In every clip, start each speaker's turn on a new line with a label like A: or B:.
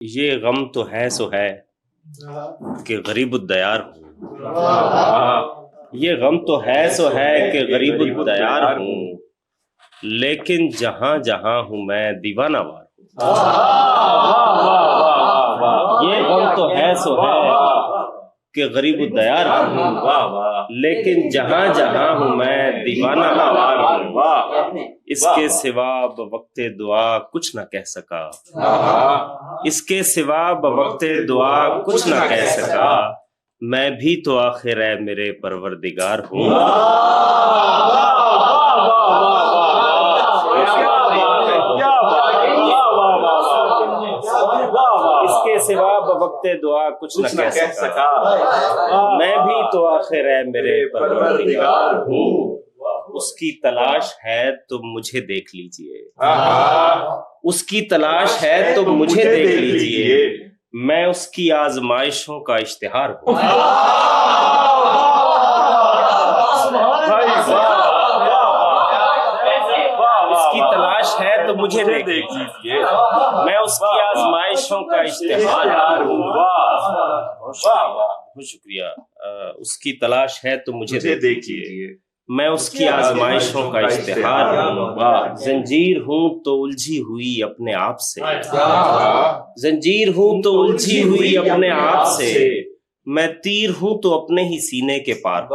A: ये गम तो है सो है कि गरीबुद्दयार हूँ। ये गम तो है सो है कि गरीबुद्दयार हूँ, लेकिन जहाँ जहाँ हूँ मैं दीवाना वार हूँ। ये गम तो है सो है कि गरीबुद्दयार हूँ, लेकिन जहाँ जहाँ हूँ मैं दीवाना वार हूँ। इसके सिवा बवक्ते दुआ कुछ न कह सका, इसके सिवा बवक्ते दुआ कुछ न कह सका। मैं भी तो आखिर है मेरे परवरदिगार हूँ। इसके सिवा बवक्ते दुआ कुछ न कह सका। मैं भी तो आखिर है मेरे परवरदिगार हूँ। उसकी तलाश है तो मुझे देख लीजिए, उसकी तलाश है तो मुझे देख लीजिए। मैं उसकी आजमाइशों का इश्तिहार हूँ। उसकी तलाश है तो मुझे देख लीजिए। मैं उसकी आजमाइशों का इश्तिहार हूँ। बहुत शुक्रिया। उसकी तलाश है तो मुझे देख लीजिए। मैं उसकी आजमाइशों का इश्तिहार हूँ। जंजीर हूँ तो उलझी हुई अपने आप से, जंजीर हूँ तो उलझी हुई अपने आप से। मैं तीर हूँ तो अपने ही सीने के पार।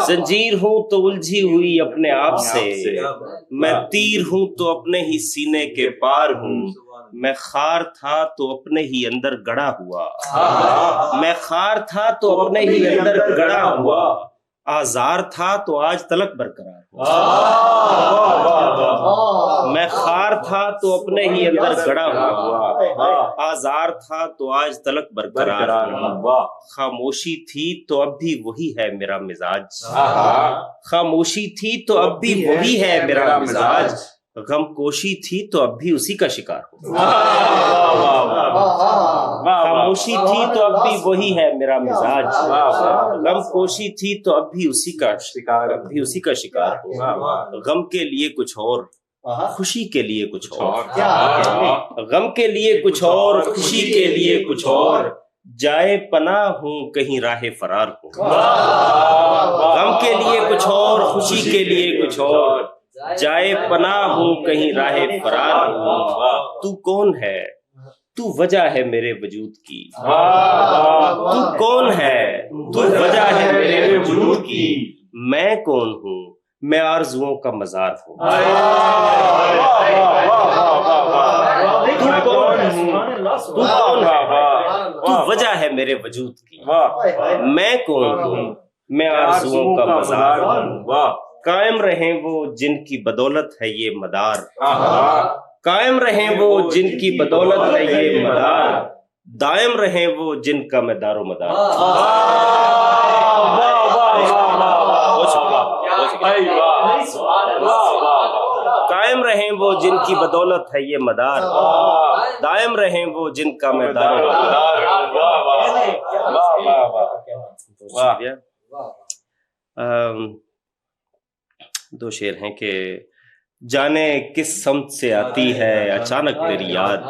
A: जंजीर हूँ तो उलझी हुई अपने आप से, मैं तीर हूँ तो अपने ही सीने के पार हूँ। मैं खार था तो अपने ही अंदर गड़ा हुआ, मैं खार था तो अपने ही अंदर गड़ा हुआ। आजार था तो आज तलक बरकरार हूँ। मैं खार था तो अपने ही अंदर गड़ा हुआ, आजार था तो आज तलक बरकरार हूँ। खामोशी थी तो अब भी वही है मेरा मिजाज, खामोशी थी तो अब भी वही है मेरा मिजाज। गम कोशी थी तो अब भी उसी का शिकार हूँ। खामोशी थी तो अब भी वही है मेरा मिजाज, गम कोशी थी तो अब भी उसी का शिकार हूँ। गम के लिए कुछ और, खुशी के लिए कुछ और, गम के लिए कुछ और, खुशी के लिए कुछ और। जाए पनाह हूँ कहीं राहे फरार हूँ। गम के लिए कुछ और, खुशी के लिए कुछ और। जाए पनाह हूँ कहीं राहे फरार हूँ। तू कौन है, तू वजह है मेरे वजूद की। तू कौन है, तू वजह है मेरे वजूद की। मैं कौन हूँ, मैं आरज़ुओं का मज़ार हूँ। तू कौन है, तू वजह है मेरे वजूद की। मैं कौन हूँ, मैं आरज़ुओं का मज़ार हूँ। कायम रहें वो जिनकी बदौलत है ये मदार, कायम रहें वो जिनकी बदौलत है ये मदार। दायम रहें वो जिनका मैं दारो मदार। कायम रहें वो जिनकी बदौलत है ये मदार, दायम रहें वो जिनका मैं दारो मदार। दो शेर हैं कि जाने किस समत से आती है अचानक तेरी याद,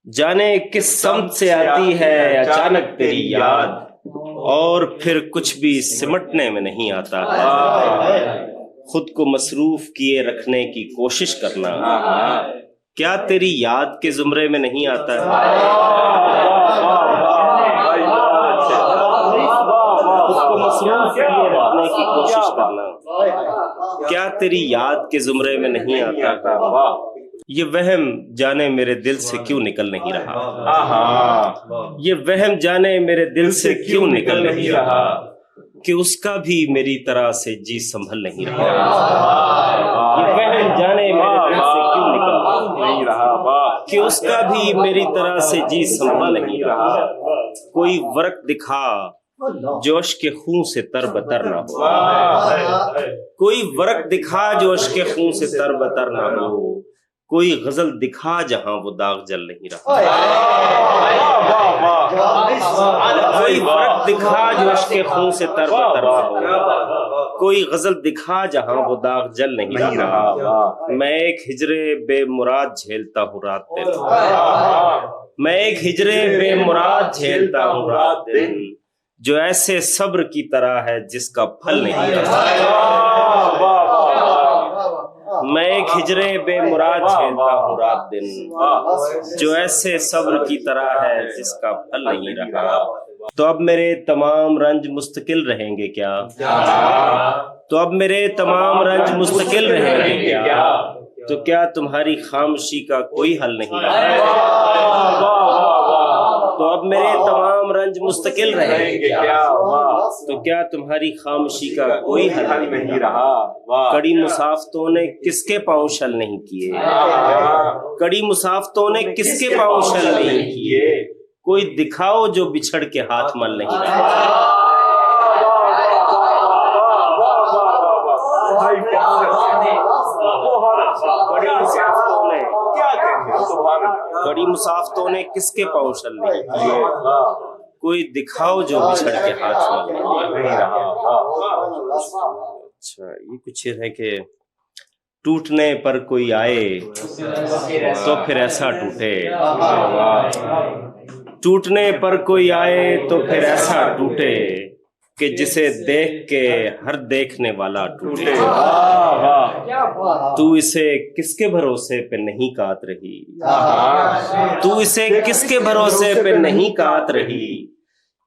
A: जाने किस समत से आती है अचानक तेरी याद। और फिर कुछ भी सिमटने में नहीं आता है, खुद को मसरूफ किए रखने की कोशिश करना क्या तेरी याद के जुमरे में नहीं आता है। खुद को मसरूफ किए रखने की कोशिश करना क्या तेरी याद के जुमरे में नहीं आता है। ये वहम जाने मेरे दिल से क्यों निकल नहीं रहा, ये वहम जाने मेरे दिल से क्यों निकल नहीं रहा कि उसका भी मेरी तरह से जी संभल नहीं रहा। ये वहम जाने मेरे दिल से क्यों निकल नहीं रहा कि उसका भी मेरी तरह से जी संभल नहीं रहा। कोई वर्क दिखा जोश के खून से तरबतर ना हो, कोई वर्क दिखा जोश के खून से तरबतर ना हो। कोई गजल दिखा जहां वो दाग जल नहीं रहा, कोई वर्क दिखा जोश के खून से तरबतर ना हो। कोई गजल दिखा जहां वो दाग जल नहीं रहा। मैं एक हिजरे बेमुराद झेलता हूँ रात दिन, मैं एक हिजरे बेमुराद झेलता हूँ रात दिन, जो ऐसे सब्र की तरह है जिसका फल नहीं रहा। मैं एक हिजरे बेमुराद झेलता हूँ रात दिन, जो ऐसे सब्र की तरह है जिसका फल नहीं रहा। तो अब मेरे तमाम रंज मुस्तकिल रहेंगे क्या? तो अब मेरे तमाम रंज मुस्तकिल रहेंगे क्या? तो क्या तुम्हारी खामोशी का कोई हल नहीं रहा? तो अब मेरे तमाम रंज मुस्तकिल रहेंगे क्या? तो क्या तुम्हारी खामोशी का कोई हल नहीं रहा? कड़ी मुसाफतों ने किसके पाँव शल नहीं किए? कड़ी मुसाफतों ने किसके पाँव शल नहीं किए? कोई दिखाओ जो बिछड़ के हाथ मल नहीं रहा। कड़ी मुसाफतों ने किसके पाँव शल नहीं किए? कोई दिखाओ जो बिछड़ के हाथ मल नहीं रहा। अच्छा, ये कुछ है कि टूटने पर कोई आए तो फिर ऐसा टूटे, टूटने पर कोई आए तो फिर ऐसा टूटे कि जिसे देख के हर देखने वाला टूटे। तू इसे किसके भरोसे पे नहीं काट रही? तू इसे किसके भरोसे पे नहीं काट रही?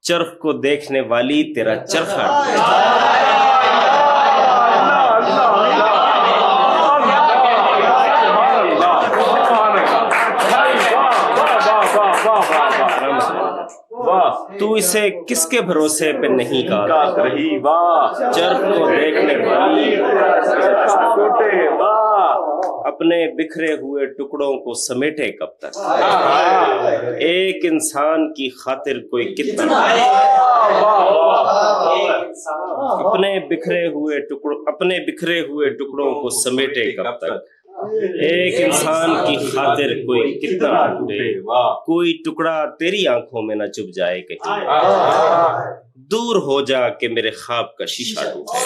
A: चरख को देखने वाली तेरा चरखा तू इसे किसके भरोसे पे नहीं काट रही? चरख को देखने वाली अपने बिखरे हुए टुकड़ों को समेटे कब तक? एक इंसान की खातिर कोई कितना अपने बिखरे हुए टुकड़ों को समेटे कब तक? एक इंसान की खातिर कोई कितना टूटे, कोई टुकड़ा तेरी आंखों में न चुभ जाए कहीं, दूर हो जा के मेरे ख्वाब का शीशा टूटे।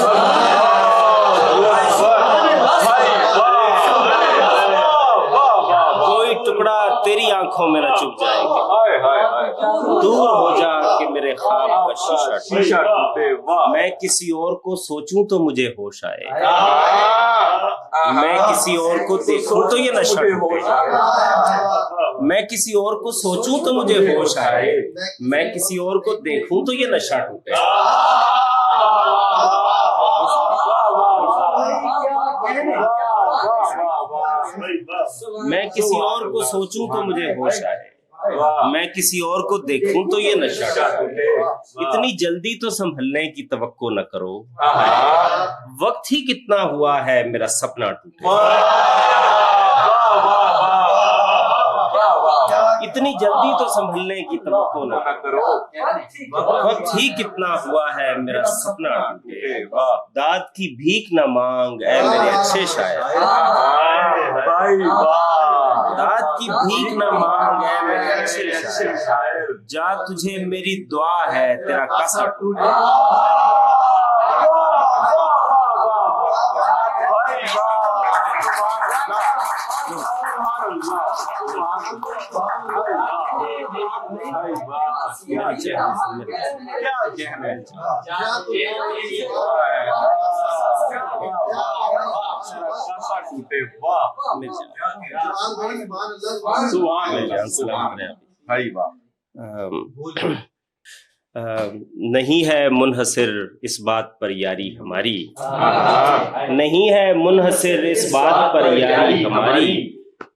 A: कोई टुकड़ा तेरी आंखों में न चुभ जाए कहीं, दूर हो जा के मेरे ख्वाब का शीशा टूटे। मैं किसी और को सोचूं तो मुझे होश आए, मैं किसी और को देखूं तो ये नशा टूटे, मैं किसी और को सोचूं तो मुझे होश आए, मैं किसी और को देखूं तो ये नशा टूटे। मैं किसी और को सोचूं तो मुझे होश आए, मैं किसी और को देखूं तो ये नशा टूटे। इतनी जल्दी तो संभलने की तवक्को न करो, वक्त ही कितना हुआ है मेरा सपना टूटे। इतनी जल्दी तो संभलने की तवक्को न करो, वक्त ही कितना हुआ है मेरा सपना टूटे। दाद की भीख न मांग ऐ मेरे अच्छे शायर, दाद की भीख न मांग ऐ मेरे अच्छे शायर, जा तुझे मेरी दुआ है तेरा कसा टूटे। नहीं है मुनहसिर इस बात पर यारी हमारी, नहीं है मुनहसिर इस बात पर यारी हमारी,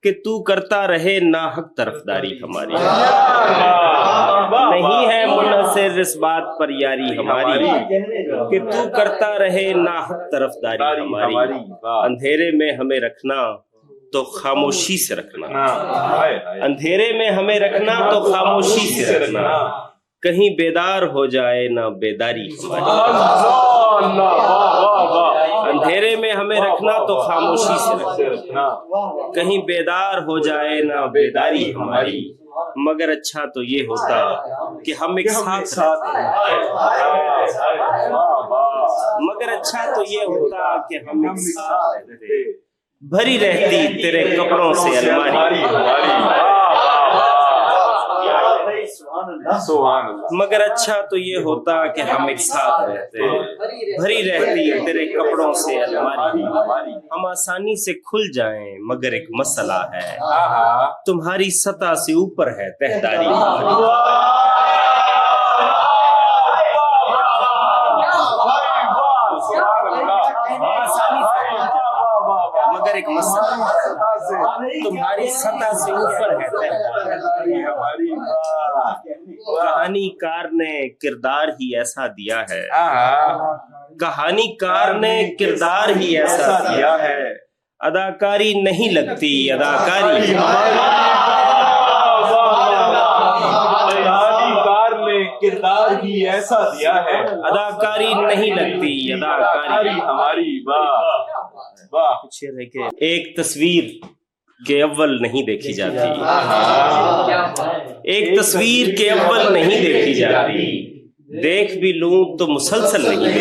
A: कि तू करता रहे नाहक तरफदारी हमारी। नहीं है मुनहसिर इस बात पर यारी हमारी, कि तू करता रहे नाहक तरफदारी हमारी। अंधेरे में हमें रखना तो खामोशी से रखना, अंधेरे में हमें रखना तो खामोशी से रखना, कहीं बेदार हो जाए ना बेदारी हमारी। अंधेरे में हमें रखना तो खामोशी से रखना, कहीं बेदार हो जाए ना बेदारी हमारी। मगर अच्छा तो ये होता कि हम एक साथ मगर अच्छा तो ये होता कि हम एक साथ रहते, भरी रहती तेरे कपड़ों से अलमारी, मगर अच्छा तो ये होता कि हम एक साथ रहते, भरी रहती तेरे कपड़ों से अलमारी, हम आसानी से खुल जाएं मगर एक मसला है, तुम्हारी सतह से ऊपर है तहदारी, मगर एक मसला तुम्हारी सतह से ऊपर है तहदारी। कहानीकार ने किरदार ही ऐसा दिया है, कहानीकार ने किरदार ही ऐसा दिया है, अदाकारी नहीं लगती अदाकारी,
B: कहानीकार ने किरदार ही ऐसा दिया है,
A: अदाकारी नहीं लगती अदाकारी हमारी।
B: वाह वाह।
A: कुछ ये रह के एक तस्वीर के अव्वल नहीं देखी जाती, एक तस्वीर के अव्वल नहीं देखी जाती, देख भी लूं तो मुसलसल नहीं देखी,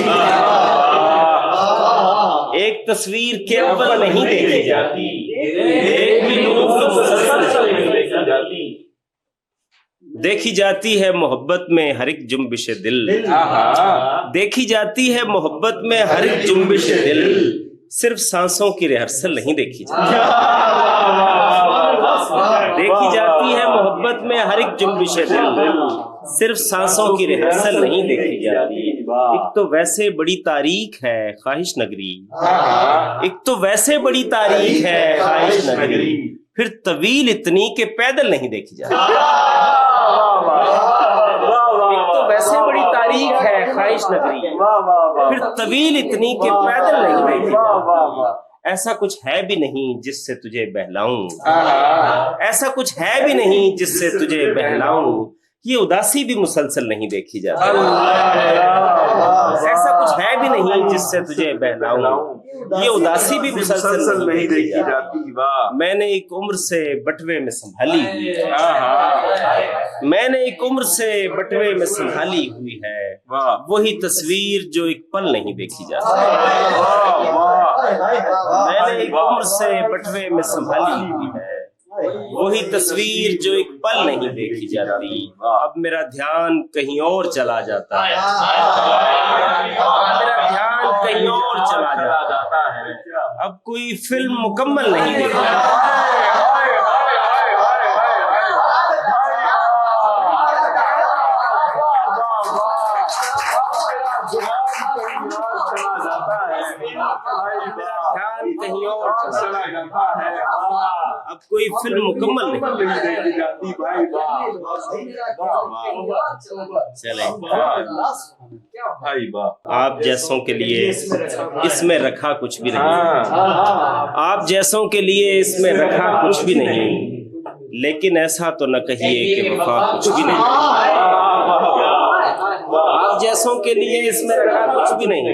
A: एक तस्वीर के अव्वल नहीं देखी जाती, देख भी लूं तो मुसलसल नहीं देखी जाती, देखी जाती है मोहब्बत में हर एक जुम्बिश दिल, देखी जाती है मोहब्बत में हर एक जुम्बिश दिल, सिर्फ सांसों की रिहर्सल नहीं देखी जाती, देखी जाती है मोहब्बत में हर एक जुम्बिश दिल, सिर्फ सांसों की रिहर्सल नहीं देखी जाती। एक तो वैसे बड़ी तारीख है ख्वाहिश नगरी, एक तो वैसे बड़ी तारीख है ख्वाहिश नगरी, फिर तवील इतनी के पैदल नहीं देखी जाती, एक तो वैसे बड़ी तारीख है ख्वाहिश नगरी, फिर तवील इतनी के पैदल नहीं देखी जाती। ऐसा कुछ है भी नहीं जिससे तुझे बहलाऊं, ऐसा कुछ है भी नहीं जिससे तुझे बहलाऊं, ये उदासी भी मुसलसल नहीं देखी जाती, ऐसा कुछ है भी नहीं जिससे तुझे बहलाऊं, ये उदासी भी मुसलसल नहीं देखी जाती। मैंने एक उम्र से बटवे में संभाली हुई है, मैंने एक उम्र से बटवे में संभाली हुई है, वही तस्वीर जो एक पल नहीं देखी जाती, मैंने एक उम्र से बटवे में संभाली हुई है, वही तस्वीर जो एक पल नहीं देखी जाती। अब मेरा ध्यान कहीं और चला जाता है, मेरा ध्यान कहीं और चला जाता है, अब कोई फिल्म मुकम्मल नहीं देखी जाती, कहीं और चला जाता है, अब कोई फिल्म मुकम्मल नहीं देखी जाती। चले
B: भाई वाह।
A: आप जैसों के लिए इसमें रखा कुछ भी नहीं, आप जैसों के लिए इसमें रखा कुछ भी नहीं, लेकिन ऐसा तो न कहिए कि वफा कुछ भी नहीं, आप जैसों के लिए इसमें रखा कुछ भी नहीं,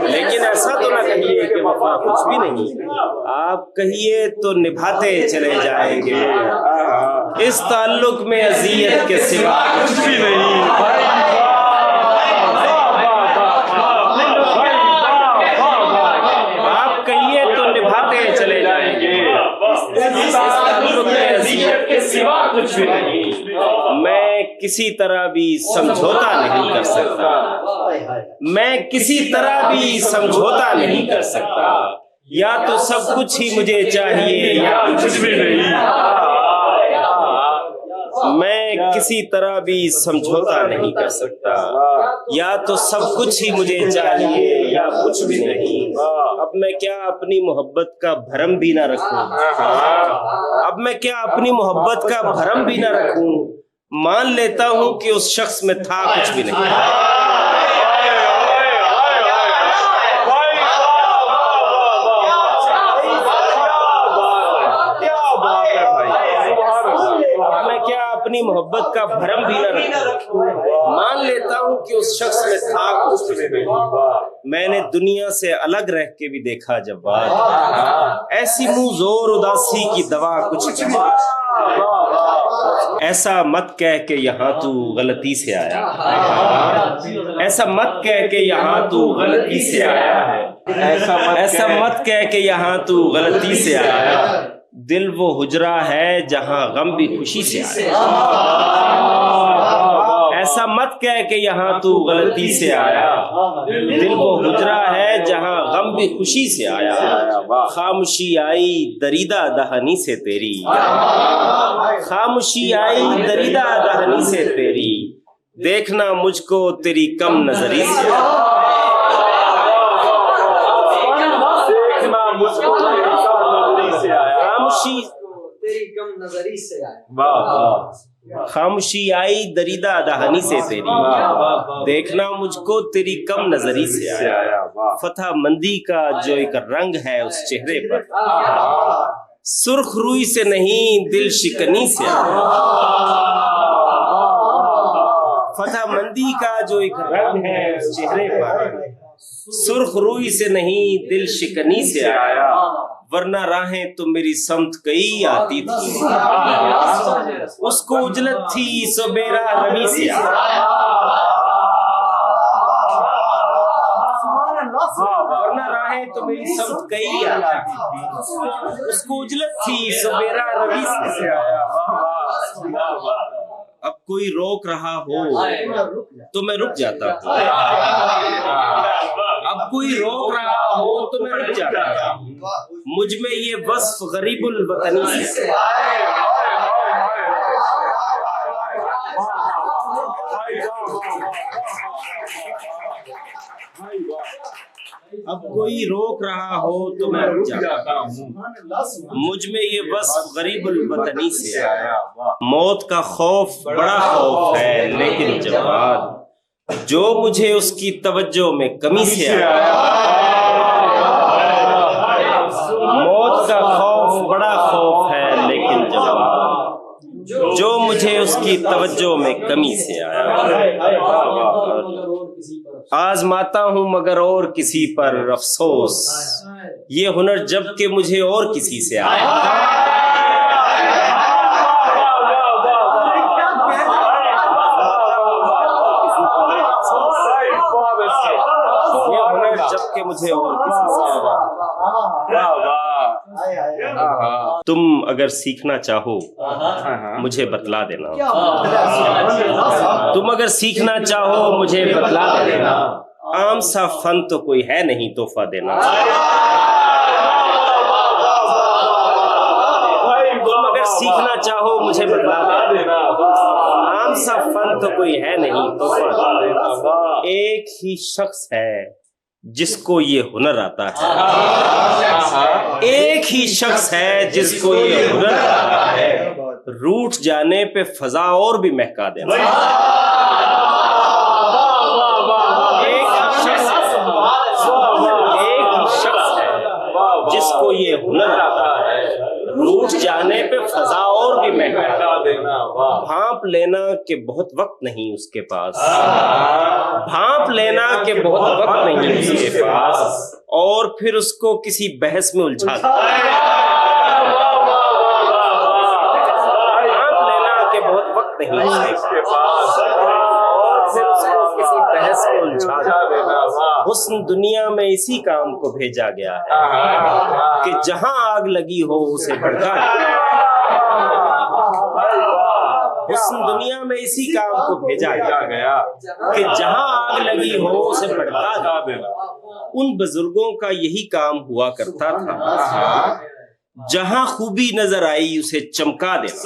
A: लेकिन ऐसा तो ना कहिए कि वफा कुछ भी नहीं, आप कहिए तो निभाते चले जाएंगे, इस ताल्लुक में अज़ियत के सिवा कुछ भी नहीं, आप कहिए तो निभाते चले जाएंगे, इस ताल्लुक में अज़ियत के सिवा कुछ भी नहीं, मैं किसी तरह भी समझौता नहीं कर सकता, मैं किसी तरह भी समझौता नहीं कर सकता, या तो सब कुछ ही मुझे चाहिए या कुछ भी नहीं, मैं किसी तरह भी समझौता नहीं कर सकता, या तो सब कुछ ही मुझे चाहिए या कुछ भी नहीं। अब मैं क्या अपनी मोहब्बत का भरम भी ना रखूं, अब मैं क्या अपनी मोहब्बत का भरम भी ना रखूं, मान लेता हूं कि उस शख्स में था कुछ भी नहीं। मैं क्या अपनी मोहब्बत का भरम भी न रखूं, मान लेता हूं कि उस शख्स में था कुछ भी नहीं। मैंने दुनिया से अलग रह के भी देखा जब बात, ऐसी मुंह जोर उदासी की दवा कुछ भी नहीं। ऐसा मत कह के यहाँ तू गलती से आया, ऐसा मत कह के यहाँ तू गलती से आया है, ऐसा मत कह के यहाँ तू गलती से आया। दिल वो हुजरा है जहाँ गम भी खुशी से आया। ऐसा मत कह के यहाँ तू गलती से आया। दिल वो हुजरा है जहाँ गम भी खुशी से आया। खामोशी आई दरीदा दहनी से तेरी, खामोशी आई दरीदा दहनी से तेरी, देखना मुझको तेरी कम नजरी से, खामोशी
C: तेरी कम नजरी से आया।
A: खामोशी आई दरीदा दहानी से तेरी, देखना मुझको तेरी कम नजरी से आया। फतह मंदी का जो एक रंग है उस चेहरे पर, सुर्ख रुई से नहीं दिल शिकनी से आया। फतह मंदी का जो एक रंग है उस चेहरे पर, सुर्ख रुई से नहीं दिल शिकनी से आया। वरना राहें तो मेरी समत कई आती थी, उसको उजलत थी सबेरा रवि से आया। वरना राहें तो मेरी समत कई आती थी, उसको उजलत थी सबेरा रवि से आया। अब कोई रोक रहा हो तो मैं रुक जाता हूँ, अब कोई रोक रहा हो तो मैं रुक जाता हूँ। मुझ में ये वस्फ गरीबुल वतनी से, अब कोई रोक रहा हो तो मैं रुक जाता हूँ। मुझ में ये वस्फ गरीबुल वतनी से आया। मौत का खौफ बड़ा खौफ है लेकिन जवाद, जो मुझे उसकी तवज्जो में कमी से आया। मौत का खौफ बड़ा खौफ है लेकिन जवाद, जो मुझे उसकी तवज्जो में कमी से आया। आजमाता हूँ मगर और किसी पर अफसोस, ये हुनर जब के मुझे और किसी से आया। ये हुनर जब के मुझे और किसी से आया। तुम अगर सीखना चाहो मुझे बतला देना, तुम अगर सीखना चाहो मुझे बतला देना। आम सा फन तो कोई है नहीं तोहफा देना। तुम अगर सीखना चाहो मुझे बतला देना। आम सा फन तो कोई है नहीं तोहफा देना। एक ही शख्स है जिसको ये हुनर आता है, एक ही शख्स है जिसको ये हुनर आता है। रूठ जाने पे फजा और भी महका देना। एक ही शख्स है जिसको ये हुनर आता है, रूठ जाने पे फजा और भी महका देना। भांप लेना के बहुत वक्त नहीं उसके पास, भांप लेना के बहुत वक्त नहीं उसके पास, और फिर उसको किसी बहस में उलझा देना। भांप लेना के बहुत वक्त नहीं उसके पास, और फिर उसको किसी बहस में उलझा देना। हुस्न दुनिया में इसी काम को भेजा गया है कि जहां आग लगी हो उसे भड़का देना। हुस्न दुनिया में इसी काम को भेजा गया कि जहां आग लगी हो उसे भड़का देना। उन बुजुर्गों का यही काम हुआ करता था, जहां खूबी नजर आई उसे चमका देना।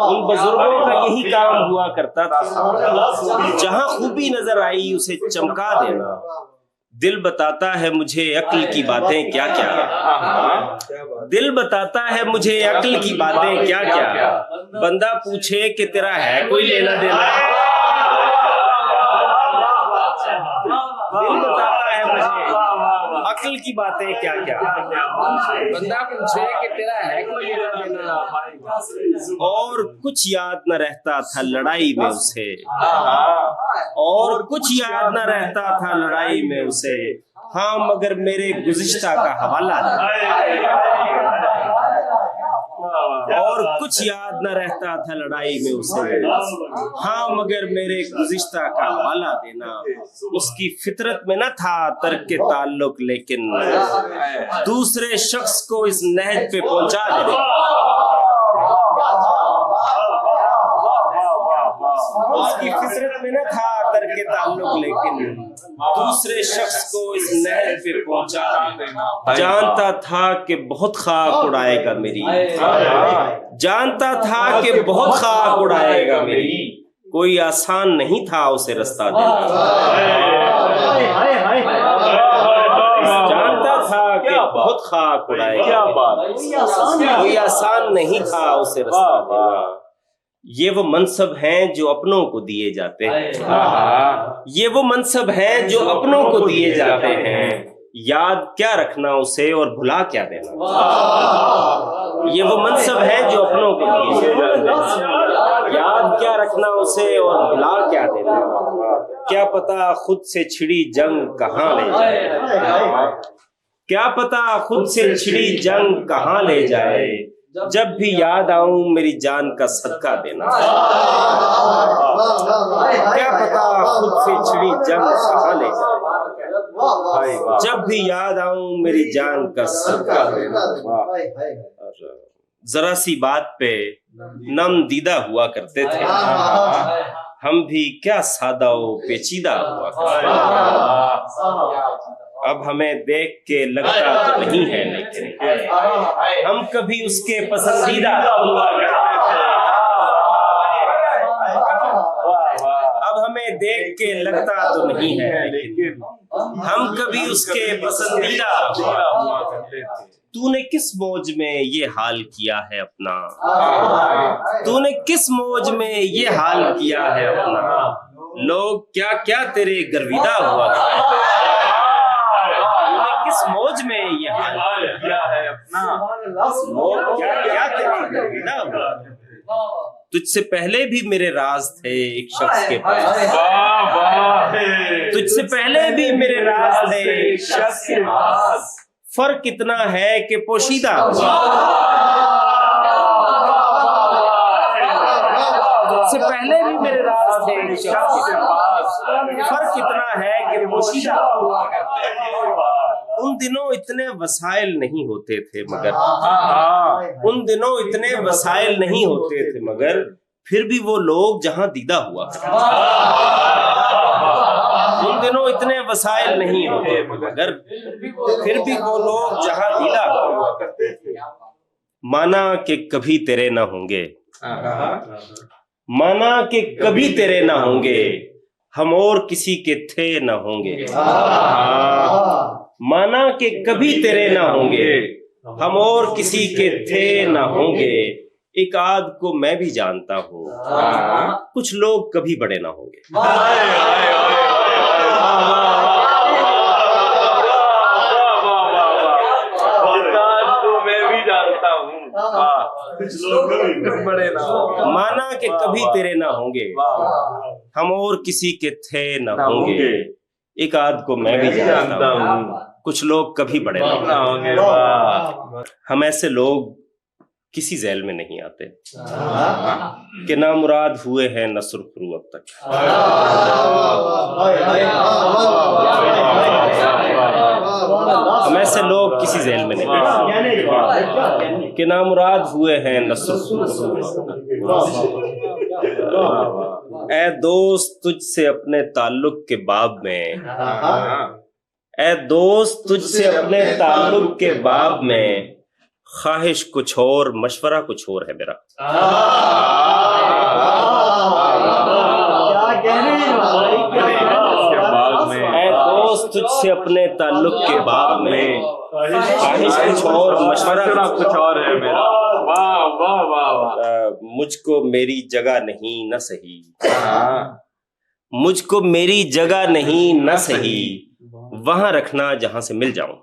A: उन बुजुर्गों का यही काम हुआ करता था, जहां खूबी नजर आई उसे चमका देना। दिल बताता है मुझे अक्ल की बातें क्या क्या, दिल बताता है मुझे अक्ल की बातें क्या क्या। बंदा पूछे कि तेरा है कोई लेना देना, दिल बताता है मुझे अक्ल की बातें क्या क्या। बंदा पूछे कि तेरा है कोई लेना देना, और कुछ याद न रहता था लड़ाई में उसे, और कुछ याद न रहता था लड़ाई में उसे। हाँ मगर मेरे गुज़िश्ता का हवाला दे, और कुछ याद न रहता था लड़ाई में उसे। हाँ मगर मेरे गुज़िश्ता का हवाला देना उसकी फितरत में न था तर्क के ताल्लुक, लेकिन दूसरे शख्स को इस नहज पे पहुंचा देना उसकी फितरत में न था तर्क के ताल्लुक, लेकिन दूसरे शख्स को इस नहज पे पहुंचा देना। जानता था कि बहुत खाक उड़ाएगा मेरी, जानता था कि बहुत खाक उड़ाएगा मेरी, कोई आसान नहीं था उसे रास्ता देना। जानता था कि बहुत खाक उड़ाएगा, कोई आसान नहीं था उसे रास्ता देना। ये वो मनसब हैं जो अपनों को दिए जाते हैं, ये वो मनसब हैं जो अपनों को दिए जाते हैं, याद क्या रखना उसे और भुला क्या देना। ये वो मनसब हैं जो अपनों को दिए जाते हैं, याद क्या रखना उसे और भुला क्या देना। क्या पता खुद से छिड़ी जंग कहाँ ले जाए, क्या पता खुद से छिड़ी जंग कहाँ ले जाए, जब भी याद आऊं मेरी जान का सदका देना। क्या पता खुद से छिड़ी जंग कहाँ ले जाए, जब भी याद आऊं मेरी जान का सदका देना। जरा सी बात पे नम दीदा हुआ करते थे हम भी, क्या सादा व पेचीदा हुआ करते थे। अब हमें देख के लगता तो नहीं है, लेकिन हम कभी उसके पसंदीदा हुआ करते थे। अब हमें देख के लगता तो नहीं है, लेकिन हम कभी उसके पसंदीदा हुआ करते थे। तूने किस मौज में ये हाल किया है अपना, तूने किस मौज में ये हाल किया है अपना, लोग क्या क्या तेरे गर्विदा हुआ करते थे। किस मौज में ये हाल किया है अपना, लोग क्या क्या तेरे गर्विदा हुआ करते थे। तुझसे पहले भी मेरे राज थे एक शख्स के पास, तुझसे पहले भी मेरे राज थे एक शख्स के पास, फर्क इतना है कि पोशीदा हुआ। तुझसे पहले भी मेरे राज थे एक शख्स के पास, फर्क इतना है कि पोशीदा हुआ। उन दिनों इतने वसाइल नहीं होते थे मगर, उन दिनों इतने वसाइल नहीं होते थे मगर, फिर भी वो लोग जहां दीदा हुआ। उन दिनों इतने वसाइल नहीं होते मगर, फिर भी वो लोग जहां दीदा हुआ करते थे। माना कि कभी तेरे ना होंगे, माना कि कभी तेरे ना होंगे, हम और किसी के थे ना होंगे। माना कि कभी तेरे ना होंगे, हम और किसी के थे ना होंगे। एक आद को मैं भी जानता हूँ, कुछ लोग कभी बड़े ना होंगे। मैं भी जानता हूँ, कुछ लोग कभी बड़े ना होंगे। माना कि कभी तेरे ना होंगे, हम और किसी के थे ना होंगे। एक आद को मैं भी जानता हूँ, कुछ लोग कभी बड़े ना होंगे। हम ऐसे लोग किसी जेल में नहीं आते कि नामुराद हुए हैं न सुरखरू अब तक। हम ऐसे लोग किसी जेल में नहीं आते कि नामुराद हुए हैं न सुरखरू। ऐ दोस्त तुझसे अपने ताल्लुक के बाब में, ऐ दोस्त तुझसे अपने ताल्लुक के बाब में, ख्वाहिश कुछ और मशवरा कुछ और है मेरा। ऐ दोस्त तुझसे अपने ताल्लुक के बाब में, ख्वाहिश कुछ और मशवरा कुछ और है मेरा। वाह वाह वाह वाह। मुझको मेरी जगह नहीं न सही, मुझको मेरी जगह नहीं न सही, वहां रखना जहां से मिल जाऊं।